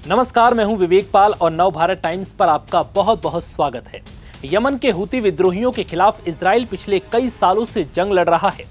नमस्कार, मैं हूं विवेक पाल और नव भारत टाइम्स पर आपका बहुत बहुत स्वागत है। यमन के हूती विद्रोहियों के खिलाफ इजराइल पिछले कई सालों से जंग लड़ रहा है।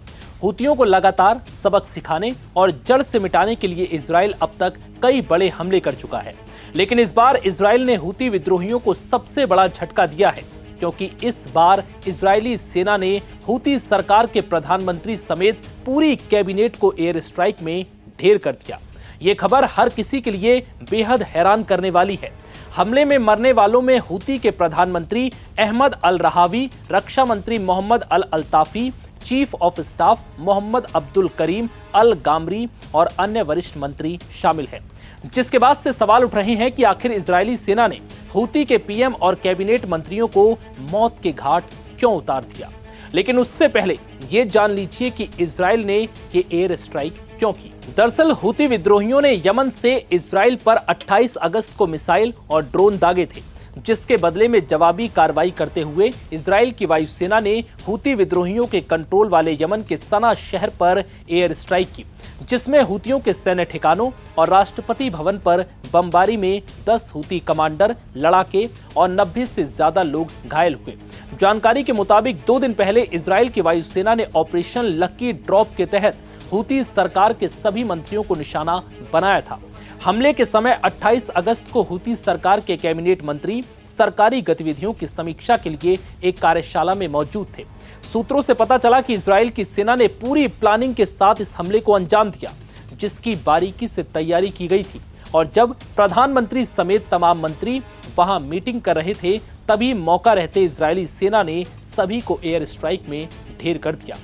हूतियों को लगातार सबक सिखाने और जड़ से मिटाने के लिए इजराइल अब तक कई बड़े हमले कर चुका है, लेकिन इस बार इजराइल ने हूती विद्रोहियों को सबसे बड़ा झटका दिया है, क्योंकि इस बार इजरायली सेना ने हूती सरकार के प्रधानमंत्री समेत पूरी कैबिनेट को एयर स्ट्राइक में ढेर कर दिया। ये खबर हर किसी के लिए बेहद हैरान करने वाली है। हमले में मरने वालों में हूती के प्रधानमंत्री अहमद अल रहावी, रक्षा मंत्री Mohammed al Altafi, chief of staff Mohammed Abdul Karim al Ghamari और अन्य वरिष्ठ मंत्री शामिल हैं। जिसके बाद से सवाल उठ रहे हैं कि आखिर इजरायली सेना ने हूती के पीएम और कैबिनेट मंत्रियों को मौत के घाट क्यों उतार दिया। लेकिन उससे पहले ये जान लीजिए कि इजराइल ने ये एयर स्ट्राइक क्यों की। दरअसल हूती विद्रोहियों ने यमन से इजराइल पर 28 अगस्त को मिसाइल और ड्रोन दागे थे, जिसके बदले में जवाबी कार्रवाई करते हुए इजराइल की वायुसेना ने हूती विद्रोहियों के कंट्रोल वाले यमन के सना शहर पर एयर स्ट्राइक की, जिसमें हूतियों के सैन्य ठिकानों और राष्ट्रपति भवन पर बमबारी में 10 हूती कमांडर, लड़ाके और 90 से ज्यादा लोग घायल हुए। जानकारी के मुताबिक 2 दिन पहले इजराइल की वायुसेना ने ऑपरेशन लकी ड्रॉप के तहत हूती सरकार के सभी मंत्रियों को निशाना बनाया था। हमले के समय 28 अगस्त को हूती सरकार के कैबिनेट मंत्री सरकारी गतिविधियों की समीक्षा के लिए एक कार्यशाला में मौजूद थे। सूत्रों से पता चला कि इजराइल की सेना ने पूरी प्लानिंग के साथ इस हमले को अंजाम दिया, जिसकी बारीकी से तैयारी की गई थी। और जब प्रधानमंत्री समेत तमाम मंत्री वहां मीटिंग कर रहे थे, तभी मौका रहते इजरायली सेना ने सभी को एयर स्ट्राइक में ढेर कर दिया।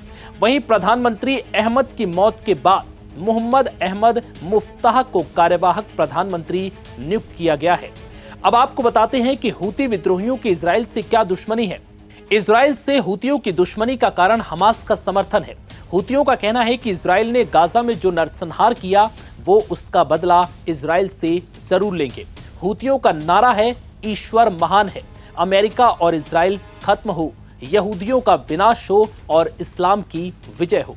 वहीं प्रधानमंत्री अहमद की मौत के बाद मोहम्मद अहमद मुफ्ताह को कार्यवाहक प्रधानमंत्री नियुक्त किया गया है। अब आपको बताते हैं कि हूती विद्रोहियों की इजराइल से क्या दुश्मनी है। इजराइल से हूतियों की दुश्मनी का कारण हमास का समर्थन है। हूतियों का कहना है कि इजराइल ने गाजा में जो नरसंहार किया, वो उसका बदला इजराइल से जरूर लेंगे। हूतियों का नारा है, ईश्वर महान है, अमेरिका और इजराइल खत्म हो, यहूदियों का विनाश हो और इस्लाम की विजय हो।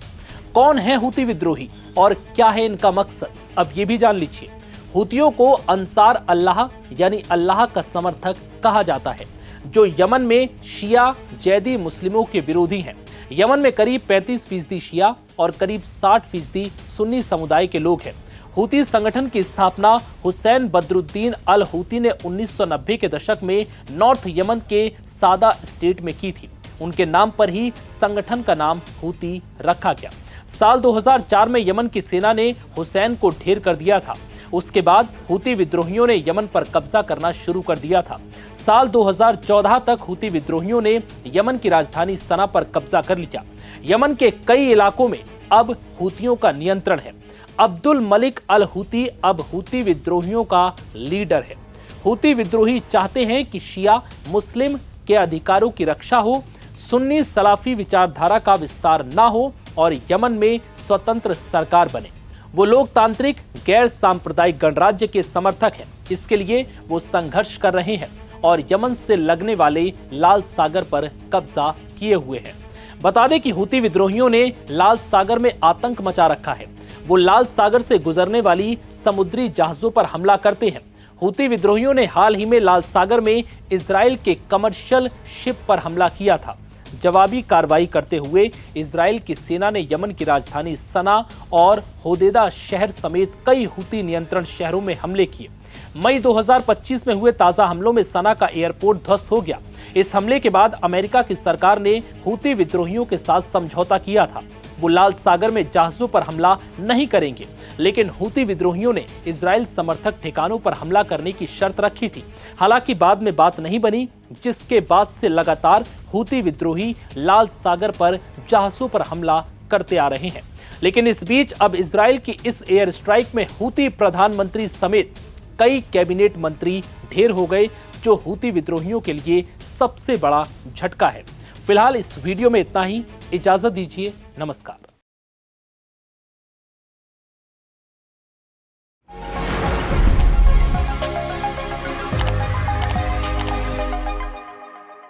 कौन है हूती विद्रोही और क्या है इनका मकसद, अब ये भी जान लीजिए। हूतियों को अंसार अल्लाह यानी अल्लाह का समर्थक कहा जाता है, जो यमन में शिया जैदी मुस्लिमों के विरोधी हैं। यमन में करीब 35% शिया और करीब 60% सुन्नी समुदाय के लोग हैं। हूती संगठन की स्थापना हुसैन बदरुद्दीन अल हूती ने 1990 के दशक में नॉर्थ यमन के सादा स्टेट में की थी। उनके नाम पर ही संगठन का नाम हूती रखा गया। साल 2004 में यमन की सेना ने हुसैन को ढेर कर दिया था। उसके बाद हूती विद्रोहियों ने यमन पर कब्जा करना शुरू कर दिया था। साल 2014 तक हूती विद्रोहियों ने यमन की राजधानी सना पर कब्जा कर लिया। यमन के कई इलाकों में अब हूतियों का नियंत्रण है। अब्दुल मलिक अल हूती अब हूती विद्रोहियों का लीडर है। हूती विद्रोही चाहते हैं कि शिया मुस्लिम के अधिकारों की रक्षा हो, सुन्नी सलाफी विचारधारा का विस्तार ना हो और यमन में स्वतंत्र सरकार बने। वो लोकतांत्रिक गैर सांप्रदायिक गणराज्य के समर्थक हैं। इसके लिए वो संघर्ष कर रहे हैं और यमन से लगने वाले लाल सागर पर कब्जा किए हुए हैं। बता दें कि हूती विद्रोहियों ने लाल सागर में आतंक मचा रखा है। वो लाल सागर से गुजरने वाली समुद्री जहाजों पर हमला करते हैं। हूती विद्रोहियों ने हाल ही में लाल सागर में इजराइल के कमर्शियल शिप पर हमला किया था। जवाबी कार्रवाई करते हुए इजराइल की सेना ने यमन की राजधानी सना और होदेदा शहर समेत कई हूती नियंत्रण शहरों में हमले किए। मई 2025 में हुए ताजा हमलों में सना का एयरपोर्ट ध्वस्त हो गया। इस हमले के बाद अमेरिका की सरकार ने हूती विद्रोहियों के साथ समझौता किया था। वो लाल सागर में जहाजों पर हमला नहीं करेंगे, लेकिन हूती विद्रोहियों ने इजराइल समर्थक ठिकानों पर हमला करने की शर्त रखी थी। हालांकि बाद में बात नहीं बनी, जिसके बाद से लगातार हूती विद्रोही लाल सागर पर जहाजों पर हमला करते आ रहे हैं। लेकिन इस बीच अब इजराइल की इस एयर स्ट्राइक में हूती प्रधानमंत्री समेत कई कैबिनेट मंत्री ढेर हो गए, जो हूती विद्रोहियों के लिए सबसे बड़ा झटका है। फिलहाल इस वीडियो में इतना ही। इजाजत दीजिए, नमस्कार।